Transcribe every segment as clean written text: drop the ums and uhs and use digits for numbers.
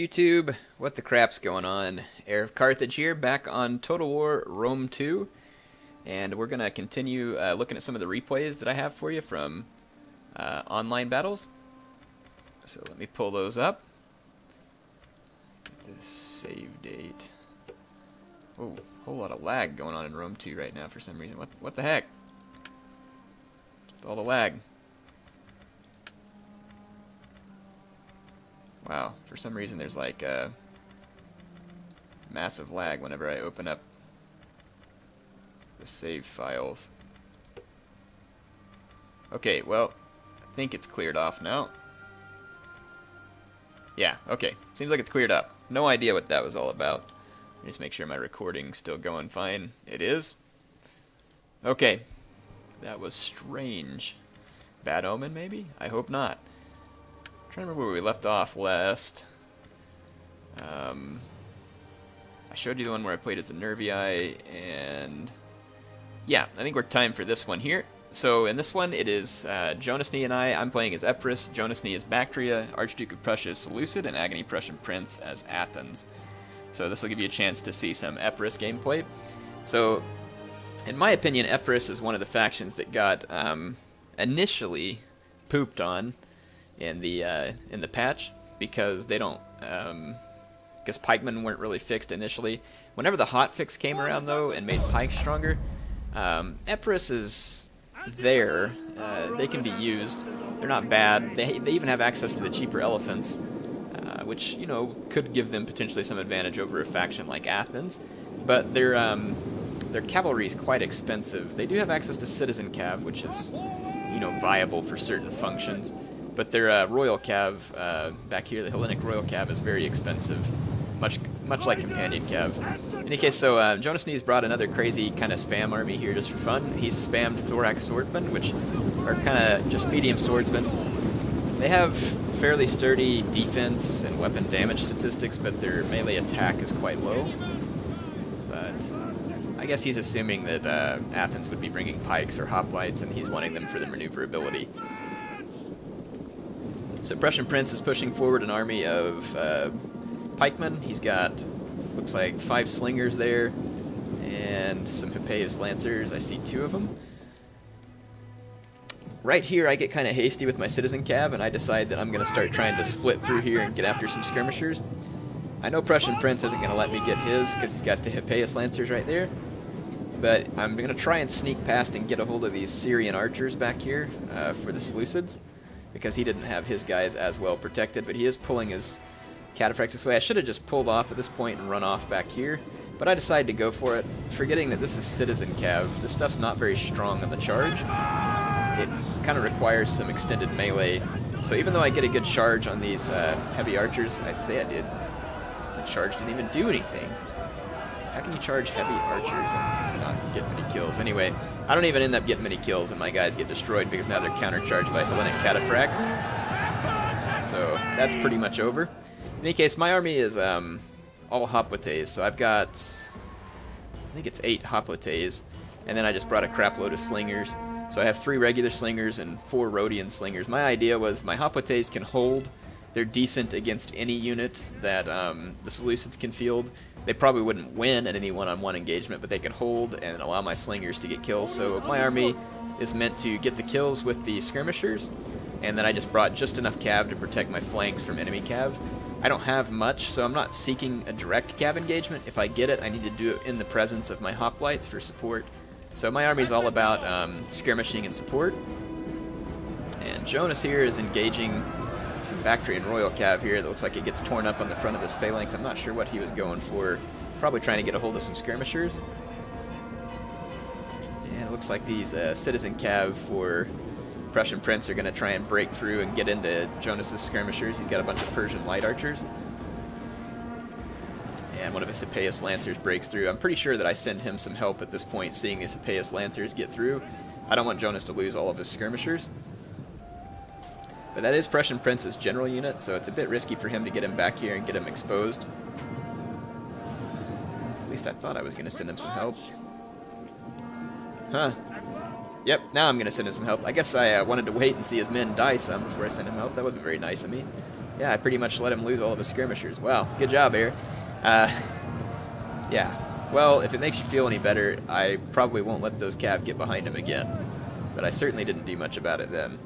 YouTube, what the crap's going on? HeirofCarthage here, back on Total War Rome 2, and we're going to continue looking at some of the replays that I have for you from online battles. So let me pull those up. Get the save date. Oh, whole lot of lag going on in Rome 2 right now for some reason. What the heck? Just all the lag. Wow, for some reason there's like a massive lag whenever I open up the save files. Okay, well, I think it's cleared off now. Yeah, okay, seems like it's cleared up. No idea what that was all about. Let me just make sure my recording's still going fine. It is. Okay, that was strange. Bad omen, maybe? I hope not. I'm trying to remember where we left off last. I showed you the one where I played as the Nervii, and yeah, I think we're time for this one here. So in this one, it is Jonasnee and I. I'm playing as Epirus, Jonasnee as Baktria, Archduke of Prussia as Seleucid, and ThePrussianPrince as Athens. So this will give you a chance to see some Epirus gameplay. So, in my opinion, Epirus is one of the factions that got initially pooped on in the patch because they don't because pikemen weren't really fixed initially. Whenever the hotfix came around though and made pikes stronger, Epirus is there. They can be used. They're not bad. They even have access to the cheaper elephants, which you know could give them potentially some advantage over a faction like Athens. But their cavalry is quite expensive. They do have access to citizen cav, which is viable for certain functions. But their royal cav back here, the Hellenic royal cav, is very expensive, much like companion cav. In any case, so Jonasnee's brought another crazy kind of spam army here just for fun. He's spammed thorax swordsmen, which are kind of just medium swordsmen. They have fairly sturdy defense and weapon damage statistics, but their melee attack is quite low. But I guess he's assuming that Athens would be bringing pikes or hoplites, and he's wanting them for their maneuverability. So Prussian Prince is pushing forward an army of pikemen. He's got, looks like 5 slingers there, and some Hippeus lancers. I see 2 of them. Right here I get kind of hasty with my citizen cav, and I decide that I'm going to start trying to split through here and get after some skirmishers. I know Prussian Prince isn't going to let me get his, because he's got the Hippeus lancers right there. But I'm going to try and sneak past and get a hold of these Syrian archers back here for the Seleucids, because he didn't have his guys as well protected, but he is pulling his cataphracts this way. I should have just pulled off at this point and run off back here, but I decided to go for it, forgetting that this is citizen cav. This stuff's not very strong on the charge. It kind of requires some extended melee, so even though I get a good charge on these heavy archers, I'd say I did. The charge didn't even do anything. How can you charge heavy archers and not get many kills? Anyway, I don't even end up getting many kills, and my guys get destroyed because now they're countercharged by Hellenic cataphracts. So that's pretty much over. In any case, my army is all hoplites, so I've got, I think it's 8 hoplites, and then I just brought a crap load of slingers. So I have 3 regular slingers and 4 Rhodian slingers. My idea was my hoplites can hold. They're decent against any unit that the Seleucids can field. They probably wouldn't win at any one-on-one engagement, but they can hold and allow my slingers to get kills. So my army is meant to get the kills with the skirmishers, and then I just brought just enough cav to protect my flanks from enemy cav. I don't have much, so I'm not seeking a direct cav engagement. If I get it, I need to do it in the presence of my hoplites for support. So my army is all about skirmishing and support. And Jonas here is engaging some Bactrian royal cav here that looks like it gets torn up on the front of this phalanx. I'm not sure what he was going for. Probably trying to get a hold of some skirmishers. And it looks like these citizen cav for Prussian Prince are going to try and break through and get into Jonas's skirmishers. He's got a bunch of Persian light archers. And one of his Hippeus lancers breaks through. I'm pretty sure that I send him some help at this point, seeing these Hippeus lancers get through. I don't want Jonas to lose all of his skirmishers. But that is Prussian Prince's general unit, so it's a bit risky for him to get him back here and get him exposed. At least I thought I was going to send him some help. Huh. Yep, now I'm going to send him some help. I guess I wanted to wait and see his men die some before I sent him help. That wasn't very nice of me. Yeah, I pretty much let him lose all of his skirmishers. Wow, good job, Air. Yeah. Well, if it makes you feel any better, I probably won't let those cav get behind him again. But I certainly didn't do much about it then.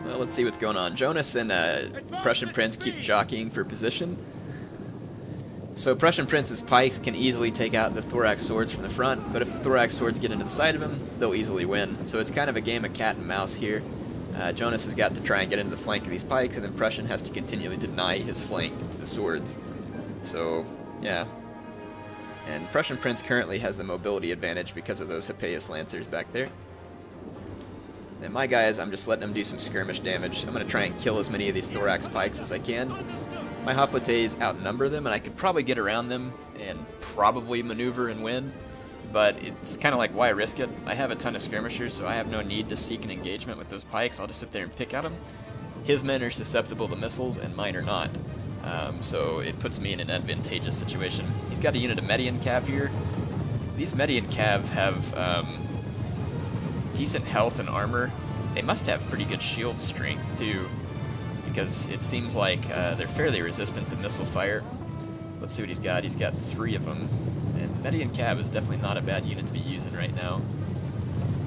Well, let's see what's going on. Jonas and Prussian Prince keep jockeying for position. So Prussian Prince's pikes can easily take out the thorax swords from the front, but if the thorax swords get into the side of him, they'll easily win. So it's kind of a game of cat and mouse here. Jonas has got to try and get into the flank of these pikes, and then Prussian has to continually deny his flank to the swords. So, yeah. And Prussian Prince currently has the mobility advantage because of those Hippeus Lancers back there. And my guys, I'm just letting them do some skirmish damage. I'm going to try and kill as many of these thorax pikes as I can. My hoplites outnumber them, and I could probably get around them and probably maneuver and win. But it's kind of like, why risk it? I have a ton of skirmishers, so I have no need to seek an engagement with those pikes. I'll just sit there and pick at them. His men are susceptible to missiles, and mine are not. So it puts me in an advantageous situation. He's got a unit of Median Cav here. These Median Cav have decent health and armor. They must have pretty good shield strength, too, because it seems like they're fairly resistant to missile fire. Let's see what he's got. He's got 3 of them. And Median Cav is definitely not a bad unit to be using right now.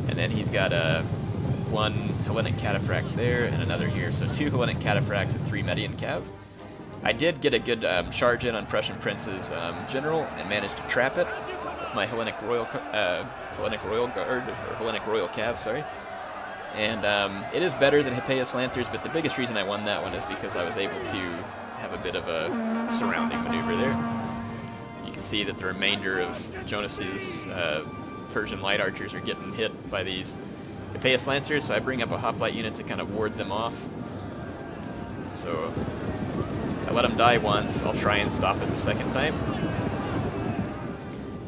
And then he's got 1 Hellenic Cataphract there and another here. So 2 Hellenic Cataphracts and 3 Median Cav. I did get a good charge in on Prussian Prince's general and managed to trap it with my Hellenic Royal Guard, or Hellenic Royal Cav, sorry. And it is better than Hippeus Lancers, but the biggest reason I won that one is because I was able to have a bit of a surrounding maneuver there. You can see that the remainder of Jonas's Persian light archers are getting hit by these Hippeus Lancers, so I bring up a hoplite unit to kind of ward them off. So I let them die once, I'll try and stop it the second time.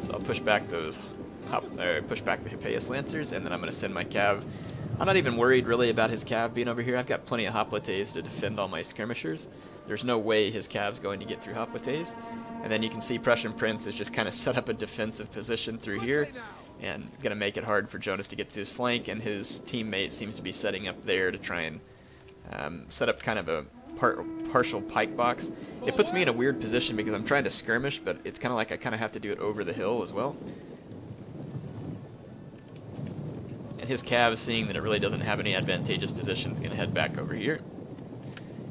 So I'll push back those push back the Hippeus Lancers, and then I'm going to send my cav. I'm not even worried really about his cav being over here. I've got plenty of hoplites to defend all my skirmishers. There's no way his cav's going to get through hoplites. And then you can see Prussian Prince has just kind of set up a defensive position through here, and going to make it hard for Jonas to get to his flank, and his teammate seems to be setting up there to try and set up kind of a partial pike box. It puts me in a weird position because I'm trying to skirmish, but it's kind of like I kind of have to do it over the hill as well. And his cav, seeing that it really doesn't have any advantageous position, is going to head back over here.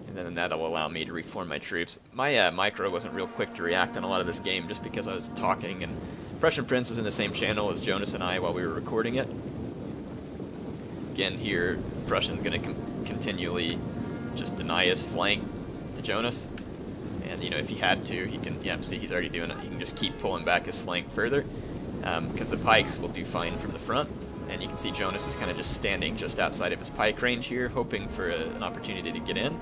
And then that'll allow me to reform my troops. My micro wasn't real quick to react on a lot of this game just because I was talking, and Prussian Prince was in the same channel as Jonas and I while we were recording it. Again, here, Prussian's going to continually just deny his flank to Jonas. And, you know, if he had to, he can, yeah, see, he's already doing it. He can just keep pulling back his flank further, because the pikes will do fine from the front. And you can see Jonas is kind of just standing just outside of his pike range here, hoping for an opportunity to get in.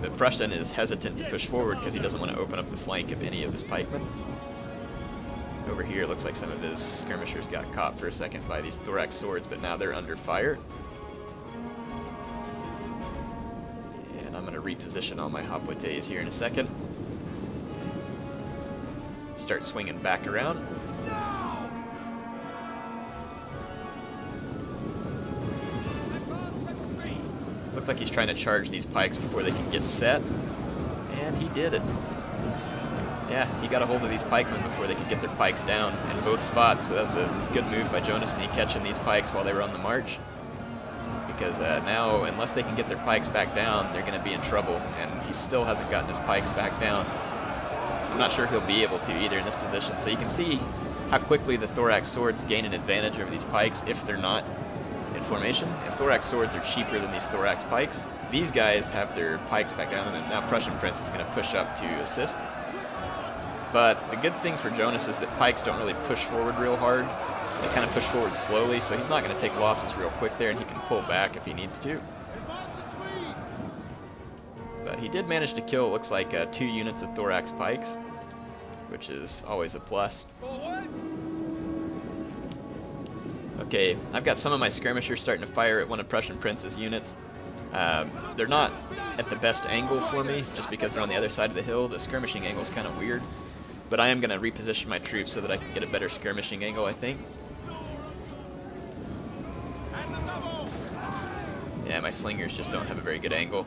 But Prussian is hesitant to push forward because he doesn't want to open up the flank of any of his pikemen. Over here, it looks like some of his skirmishers got caught for a second by these thorax swords, but now they're under fire. And I'm going to reposition all my hoplites here in a second. Start swinging back around. Looks like he's trying to charge these pikes before they can get set, and he did it. Yeah, he got a hold of these pikemen before they could get their pikes down in both spots, so that's a good move by Jonasnee, catching these pikes while they were on the march. Because now, unless they can get their pikes back down, they're going to be in trouble, and he still hasn't gotten his pikes back down. I'm not sure he'll be able to either in this position, so you can see how quickly the thorax swords gain an advantage over these pikes if they're not in formation. And thorax swords are cheaper than these thorax pikes. These guys have their pikes back down, and now Prussian Prince is going to push up to assist. But the good thing for Jonas is that pikes don't really push forward real hard. They kind of push forward slowly, so he's not going to take losses real quick there, and he can pull back if he needs to. But he did manage to kill, looks like, 2 units of thorax pikes, which is always a plus. Okay, I've got some of my skirmishers starting to fire at one of Prussian Prince's units. They're not at the best angle for me, just because they're on the other side of the hill. The skirmishing angle is kind of weird. But I am going to reposition my troops so that I can get a better skirmishing angle, I think. Yeah, my my slingers just don't have a very good angle.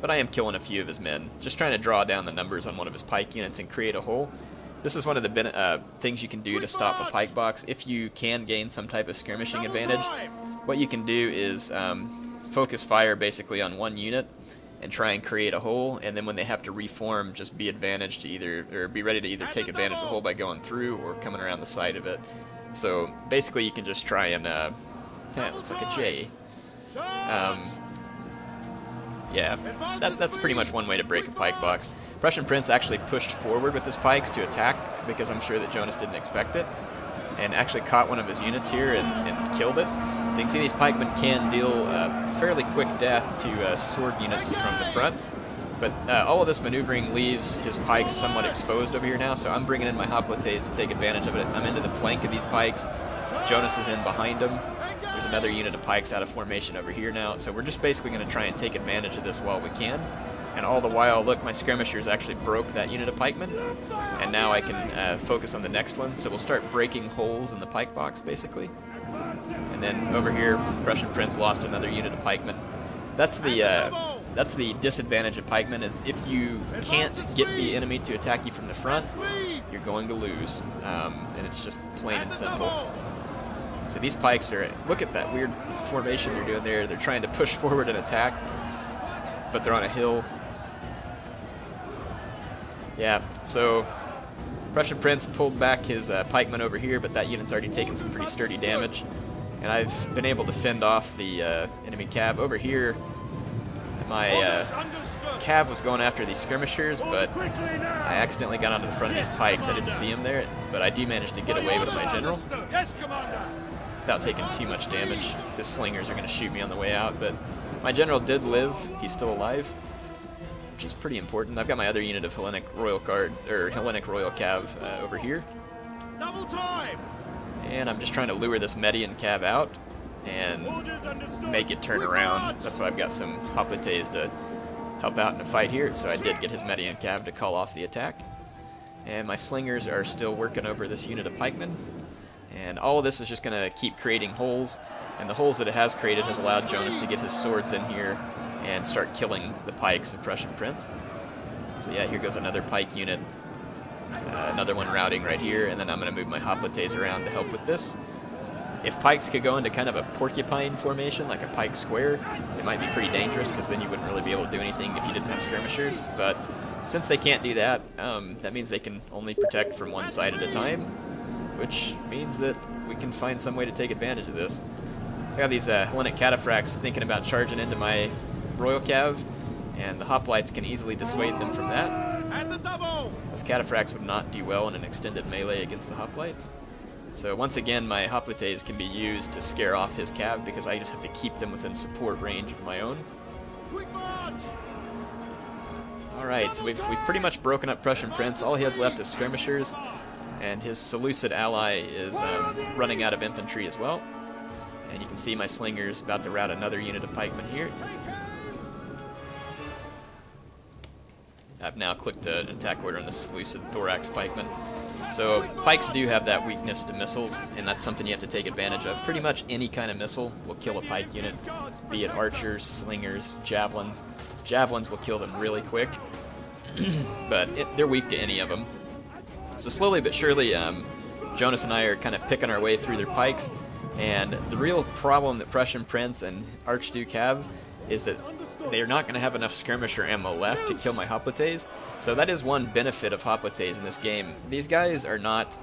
But I am killing a few of his men, just trying to draw down the numbers on one of his pike units and create a hole. This is one of the things you can do to stop a pike box. If you can gain some type of skirmishing advantage, what you can do is focus fire basically on one unit and try and create a hole, and then when they have to reform, just be advantaged to either, or be ready to either take advantage of the hole by going through or coming around the side of it. So basically you can just try and, it looks like a J. Yeah, that's pretty much one way to break a pike box. Prussian Prince actually pushed forward with his pikes to attack because I'm sure that Jonas didn't expect it, and actually caught one of his units here and killed it. So you can see these pikemen can deal fairly quick death to sword units from the front, but all of this maneuvering leaves his pikes somewhat exposed over here now, so I'm bringing in my hoplites to take advantage of it. I'm into the flank of these pikes. Jonas is in behind them. There's another unit of pikes out of formation over here now, so we're just basically going to try and take advantage of this while we can. And all the while, look, my skirmishers actually broke that unit of pikemen, and now I can focus on the next one. So we'll start breaking holes in the pike box, basically. And then over here, Prussian Prince lost another unit of pikemen. That's the disadvantage of pikemen, is if you can't get the enemy to attack you from the front, you're going to lose. And it's just plain and simple. So these pikes are, look at that weird formation they're doing there. They're trying to push forward and attack, but they're on a hill. Yeah, so Prussian Prince pulled back his pikemen over here, but that unit's already taken some pretty sturdy damage. And I've been able to fend off the enemy cav over here. My cav was going after these skirmishers, but I accidentally got onto the front of these pikes. I didn't see him there, but I do manage to get away with my general without taking too much damage. The slingers are going to shoot me on the way out, but my general did live. He's still alive, which is pretty important. I've got my other unit of Hellenic Royal Cav over here. Double time! And I'm just trying to lure this Median Cav out and make it turn around. That's why I've got some hoplites to help out in the fight here. So I did get his Median Cav to call off the attack. And my slingers are still working over this unit of pikemen. And all of this is just going to keep creating holes. And the holes that it has created has allowed Jonas to get his swords in here and start killing the pikes of Prussian Prince. So yeah, here goes another pike unit. Another one routing right here, and then I'm going to move my hoplites around to help with this. If pikes could go into kind of a porcupine formation, like a pike square, it might be pretty dangerous, because then you wouldn't really be able to do anything if you didn't have skirmishers. But since they can't do that, that means they can only protect from one side at a time, which means that we can find some way to take advantage of this. I got these Hellenic cataphracts thinking about charging into my Royal Cav, and the hoplites can easily dissuade them from that. Those cataphracts would not do well in an extended melee against the hoplites. So once again, my hoplites can be used to scare off his cav, because I just have to keep them within support range of my own. Alright, so we've pretty much broken up Prussian Prince. All he has left is skirmishers, and his Seleucid ally is running out of infantry as well. And you can see my slingers about to rout another unit of pikemen here. I've now clicked an attack order on the Seleucid Thorax pikemen. So pikes do have that weakness to missiles, and that's something you have to take advantage of. Pretty much any kind of missile will kill a pike unit, be it archers, slingers, javelins. Javelins will kill them really quick, but they're weak to any of them. So slowly but surely, Jonas and I are kind of picking our way through their pikes, and the real problem that Prussian Prince and Archduke have is that they're not going to have enough skirmisher ammo left to kill my hoplites. So that is one benefit of hoplites in this game. These guys are not,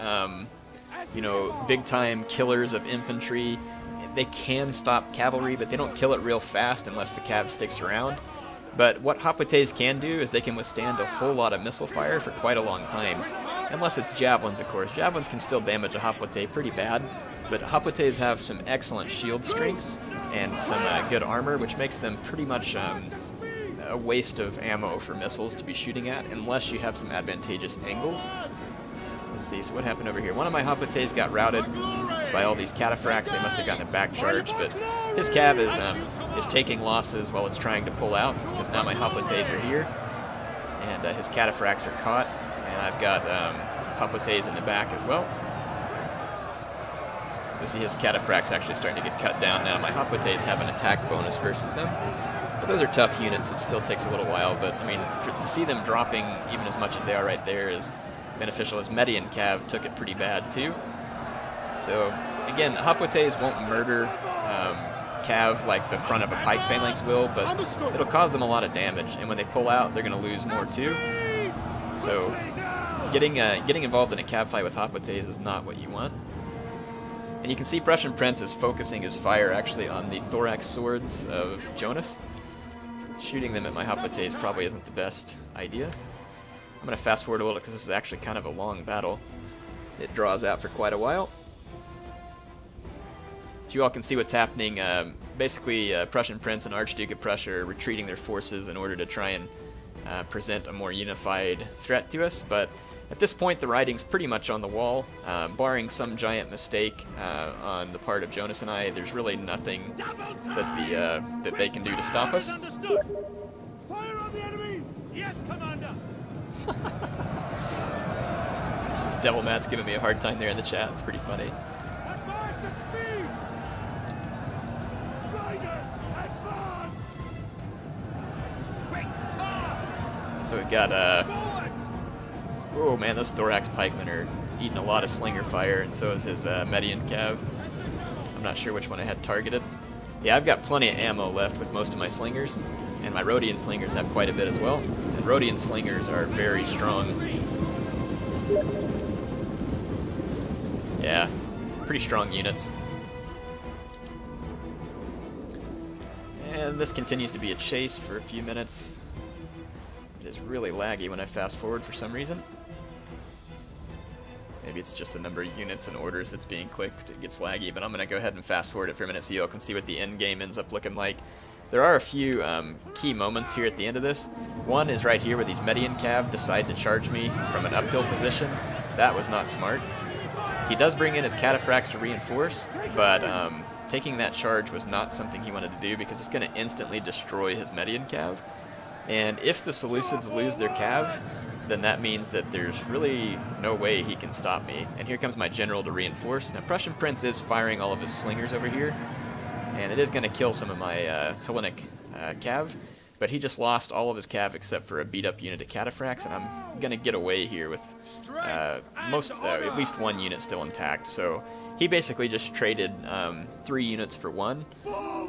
you know, big-time killers of infantry. They can stop cavalry, but they don't kill it real fast unless the cav sticks around. But what hoplites can do is they can withstand a whole lot of missile fire for quite a long time. Unless it's javelins, of course. Javelins can still damage a hoplite pretty bad, but hoplites have some excellent shield strength and some good armor, which makes them pretty much a waste of ammo for missiles to be shooting at, unless you have some advantageous angles. Let's see, so what happened over here? One of my hoplites got routed by all these cataphracts. They must have gotten a back charge, but his cav is taking losses while it's trying to pull out, because now my hoplites are here, and his cataphracts are caught, and I've got hoplites in the back as well. So see his cataphracts actually starting to get cut down now. My Hoplites have an attack bonus versus them. But those are tough units. It still takes a little while, but I mean, to see them dropping even as much as they are right there is beneficial, as Median Cav took it pretty bad too. So again, Hoplites won't murder Cav like the front of a pike phalanx will, but it'll cause them a lot of damage, and when they pull out, they're going to lose more too. So getting involved in a Cav fight with Hoplites is not what you want. And you can see Prussian Prince is focusing his fire actually on the thorax swords of Jonas. Shooting them at my Hoplites probably isn't the best idea. I'm going to fast forward a little because this is actually kind of a long battle. It draws out for quite a while. So you all can see what's happening. Basically, Prussian Prince and Archduke of Prussia are retreating their forces in order to try and present a more unified threat to us. But at this point, the writing's pretty much on the wall. Barring some giant mistake on the part of Jonasnee and I, there's really nothing that they can do to stop us. Fire on the enemy! Yes, Commander! Devil Matt's giving me a hard time there in the chat. It's pretty funny. Advance at speed! Riders, advance! Quick march! So we got Forwards! oh man, those thorax pikemen are eating a lot of slinger fire, and so is his Median Cav. I'm not sure which one I had targeted. Yeah, I've got plenty of ammo left with most of my slingers, and my Rhodian slingers have quite a bit as well. And Rhodian slingers are very strong. Yeah, pretty strong units. And this continues to be a chase for a few minutes. It is really laggy when I fast forward for some reason. Maybe it's just the number of units and orders that's being clicked. It gets laggy, but I'm going to go ahead and fast forward it for a minute so you all can see what the end game ends up looking like. There are a few key moments here at the end of this. One is right here where these Median Cav decide to charge me from an uphill position. That was not smart. He does bring in his cataphracts to reinforce, but taking that charge was not something he wanted to do because it's going to instantly destroy his Median Cav. And if the Seleucids lose their Cav, then that means that there's really no way he can stop me. And here comes my general to reinforce. Now Prussian Prince is firing all of his slingers over here, and it is going to kill some of my Hellenic Cav, but he just lost all of his Cav except for a beat-up unit of cataphracts, and I'm going to get away here with at least one unit still intact. So he basically just traded 3 units for 1,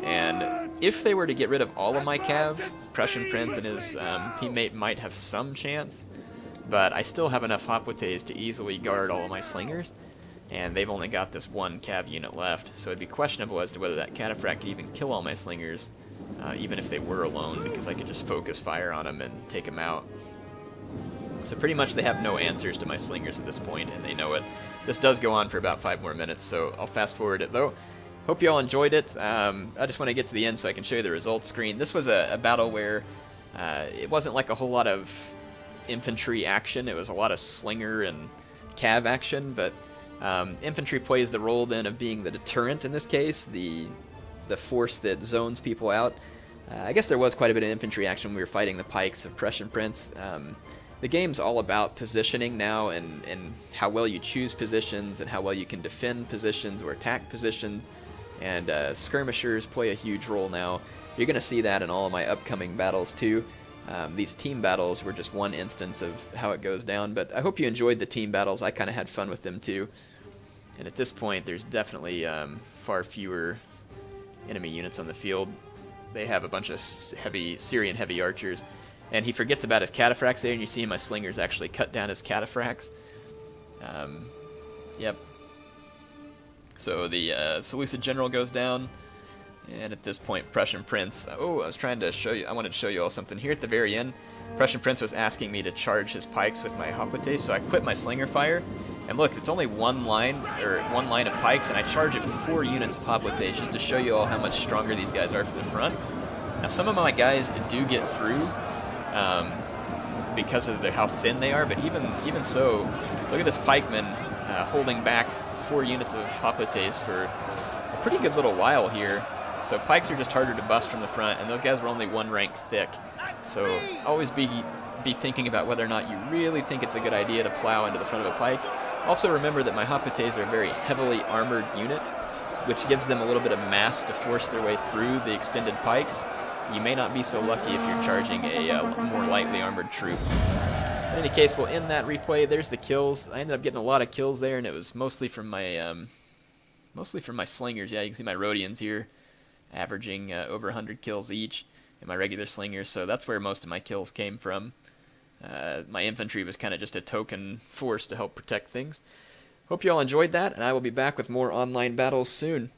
and if they were to get rid of all of my Cav, Prussian Prince and his teammate might have some chance, but I still have enough Hoplites to easily guard all of my slingers, and they've only got this 1 Cav unit left, so it'd be questionable as to whether that cataphract could even kill all my slingers, even if they were alone, because I could just focus fire on them and take them out. So pretty much they have no answers to my slingers at this point, and they know it. This does go on for about 5 more minutes, so I'll fast forward it though. Hope you all enjoyed it. I just want to get to the end so I can show you the results screen. This was a battle where it wasn't like a whole lot of infantry action. It was a lot of slinger and cav action, but infantry plays the role then of being the deterrent in this case, the force that zones people out. I guess there was quite a bit of infantry action when we were fighting the pikes of Prussian Prince. The game's all about positioning now and how well you choose positions and how well you can defend positions or attack positions, and skirmishers play a huge role now. You're going to see that in all of my upcoming battles too. These team battles were just one instance of how it goes down, but I hope you enjoyed the team battles. I kind of had fun with them too. And at this point, there's definitely far fewer enemy units on the field. They have a bunch of Syrian heavy archers, and he forgets about his cataphracts there, and you see my slingers actually cut down his cataphracts. Yep. So the Seleucid general goes down, and at this point, Prussian Prince. Oh, I was trying to show you. I wanted to show you all something here at the very end. Prussian Prince was asking me to charge his pikes with my Hoplites, so I quit my slinger fire. And look, it's only one line of pikes, and I charge it with 4 units of Hoplites just to show you all how much stronger these guys are from the front. Now, some of my guys do get through because of how thin they are, but even so, look at this pikeman holding back 4 units of Hoplites for a pretty good little while here. So pikes are just harder to bust from the front, and those guys were only 1 rank thick. So always be thinking about whether or not you really think it's a good idea to plow into the front of a pike. Also remember that my Hoplites are a very heavily armored unit, which gives them a little bit of mass to force their way through the extended pikes. You may not be so lucky if you're charging a more lightly armored troop. In any case, we'll end that replay. There's the kills. I ended up getting a lot of kills there, and it was mostly from my slingers. Yeah, you can see my Rhodians here averaging over 100 kills each, and my regular slingers. So that's where most of my kills came from. My infantry was kind of just a token force to help protect things. Hope you all enjoyed that, and I will be back with more online battles soon.